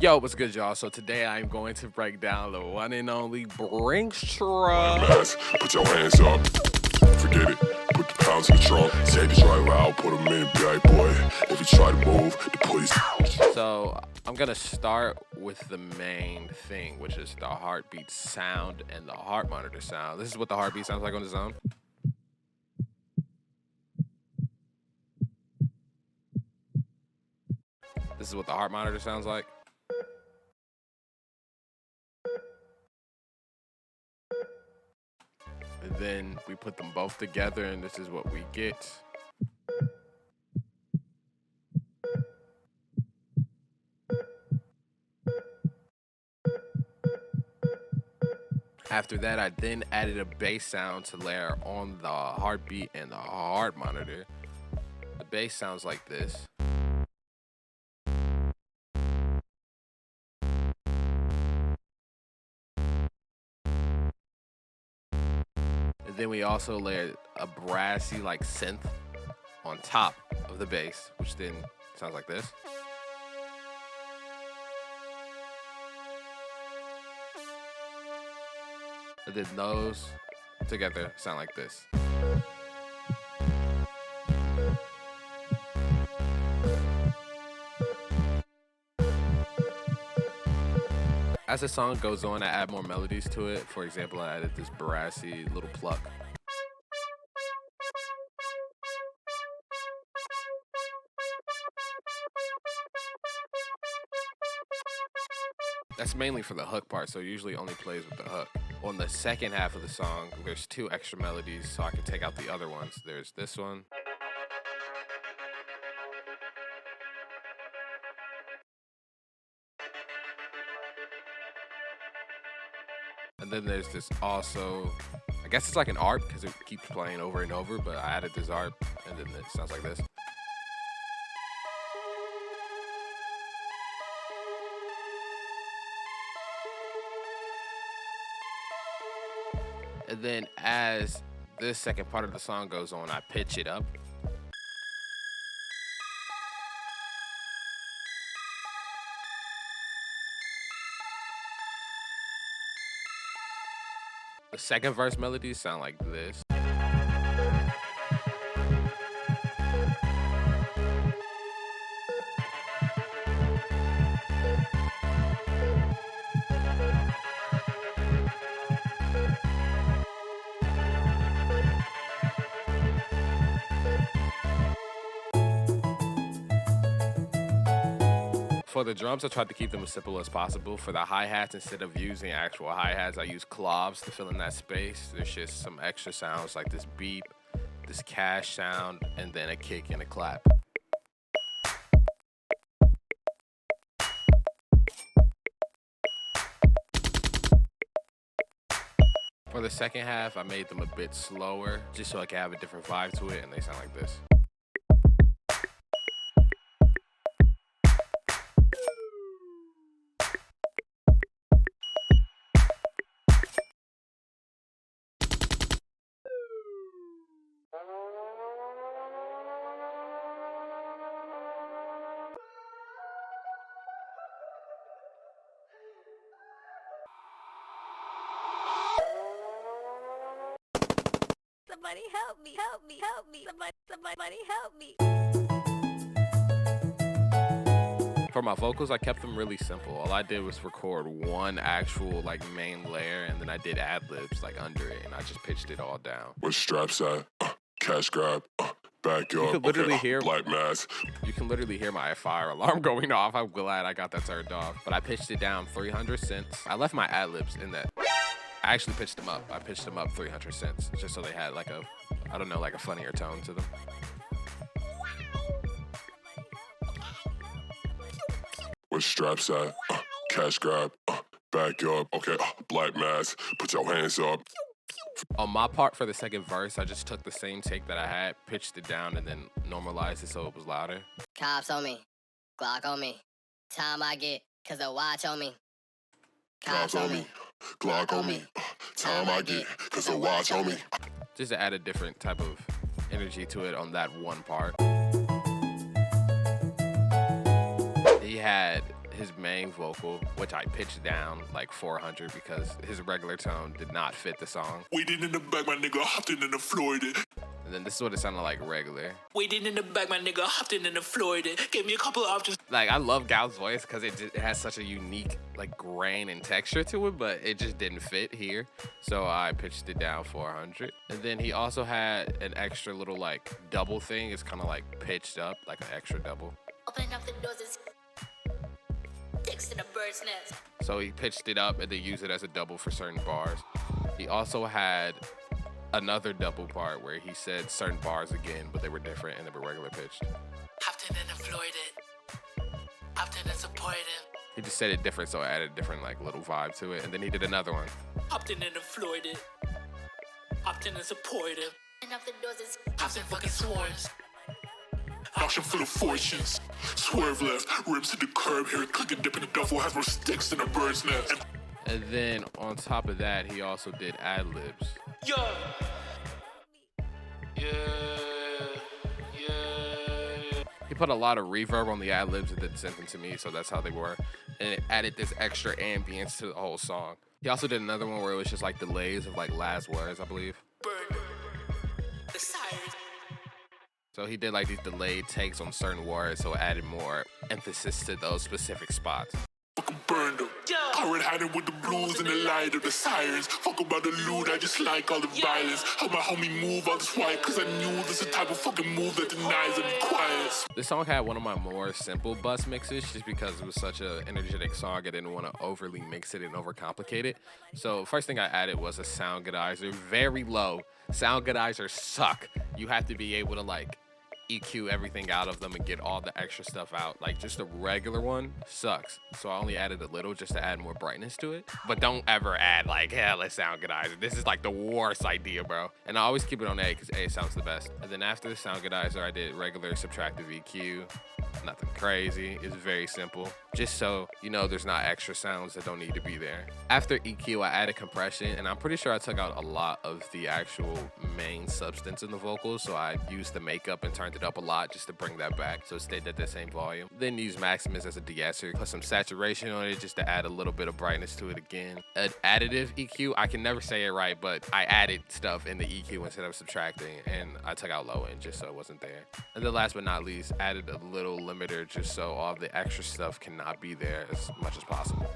Yo, what's good, y'all? So today I'm going to break down the one and only Brinks Mask, put your hands up. Forget it. Put the pounds in the trunk. Say the driver out. Put them in, bad boy. If you try to move, the police. So I'm gonna start with the main thing, which is the heartbeat sound and the heart monitor sound. This is what the heartbeat sounds like on the zone. This is what the heart monitor sounds like. And then we put them both together and this is what we get. After that, I then added a bass sound to layer on the heartbeat and the heart monitor. The bass sounds like this. And then we also layered a brassy like synth on top of the bass, which then sounds like this. And then those together sound like this. As the song goes on, I add more melodies to it. For example, I added this brassy little pluck. That's mainly for the hook part, so it usually only plays with the hook. On the second half of the song, there's two extra melodies, so I can take out the other ones. There's this one. And then there's this also, I guess it's like an ARP because it keeps playing over and over, but I added this ARP and then it sounds like this. And then as this second part of the song goes on, I pitch it up. The second verse melodies sound like this. For the drums, I tried to keep them as simple as possible. For the hi-hats, instead of using actual hi-hats, I use cloves to fill in that space. There's just some extra sounds like this beep, this cash sound, and then a kick and a clap. For the second half, I made them a bit slower, just so I can have a different vibe to it, and they sound like this. Somebody help me, help me, help me. Somebody help me. For my vocals, I kept them really simple. All I did was record one actual like main layer, and then I did ad-libs like under it, and I just pitched it all down. Where straps at? Cash grab. Back up. could literally hear- Black mask. You can literally hear my fire alarm going off. I'm glad I got that turned off. But I pitched it down 300 cents. I left my ad-libs in that. I actually pitched them up. I pitched them up 300 cents just so they had like a, I don't know, like a funnier tone to them. Where straps at? Cash grab. Back up. Okay. Black mask. Put your hands up. On my part for the second verse, I just took the same take that I had, pitched it down, and then normalized it so it was louder. Cops on me, Glock on me. Time I get, cause the watch on me. Cops on me. Glock on me. Time I get, cause the watch on me. Just to add a different type of energy to it on that one part. He had his main vocal, which I pitched down like 400 because his regular tone did not fit the song. Waiting in the back, my nigga hopped in the Florida. And then this is what it sounded like regular. Waiting in the back, my nigga hopped in the Florida. Gave me a couple options. Like, I love Gal's voice because it has such a unique like grain and texture to it, but it just didn't fit here. So I pitched it down 400. And then he also had an extra little like double thing. It's kind of like pitched up, like an extra double. Open up the doors, sticks to the bird's nest. So he pitched it up and then used it as a double for certain bars. He also had another double part where he said certain bars again, but they were different and they were regular pitched. Hopped in the Florida. Hopped in and supported him. He just said it different, so it added a different like little vibe to it. And then he did another one. Hopped in the Florida. Hopped in and supported him. Open up the doors, Hopped in fucking swarms. Auction full of fortunes. Swerve left, rims to the curb here. Click and dip in the duffel, has more sticks than a bird's nest. And then on top of that, he also did ad-libs. Yo! Yeah. He put a lot of reverb on the ad-libs and then sent them to me, so that's how they were. And it added this extra ambience to the whole song. He also did another one where it was just like delays of like last words, I believe. Burn. The sirens. So he did like these delayed takes on certain words, so it added more emphasis to those specific spots. Fucking burned them. Hard hiding with the blues and the light of the sirens. Fuck about the loot, I just like all the violence. Help my homie move all this white, cause I knew this is the type of fucking move that denies and quiet. This song had one of my more simple bus mixes just because it was such an energetic song. I didn't want to overly mix it and overcomplicate it. So first thing I added was a sound goodizer, very low. Sound goodizers suck. You have to be able to like EQ everything out of them and get all the extra stuff out. Like just a regular one sucks. So I only added a little just to add more brightness to it. But don't ever add like, yeah, let's sound goodizer. This is like the worst idea, bro. And I always keep it on A because A sounds the best. And then after the sound goodizer, I did regular subtractive EQ. Nothing crazy. It's very simple. Just so you know there's not extra sounds that don't need to be there. After EQ, I added compression, and I'm pretty sure I took out a lot of the actual main substance in the vocals. So I used the makeup and turned it up a lot just to bring that back so it stayed at the same volume. Then used Maximus as a de-esser, put some saturation on it just to add a little bit of brightness to it again. An additive EQ, I can never say it right, but I added stuff in the EQ instead of subtracting, and I took out low end just so it wasn't there. And then last but not least, added a little limiter just so all the extra stuff cannot be there as much as possible.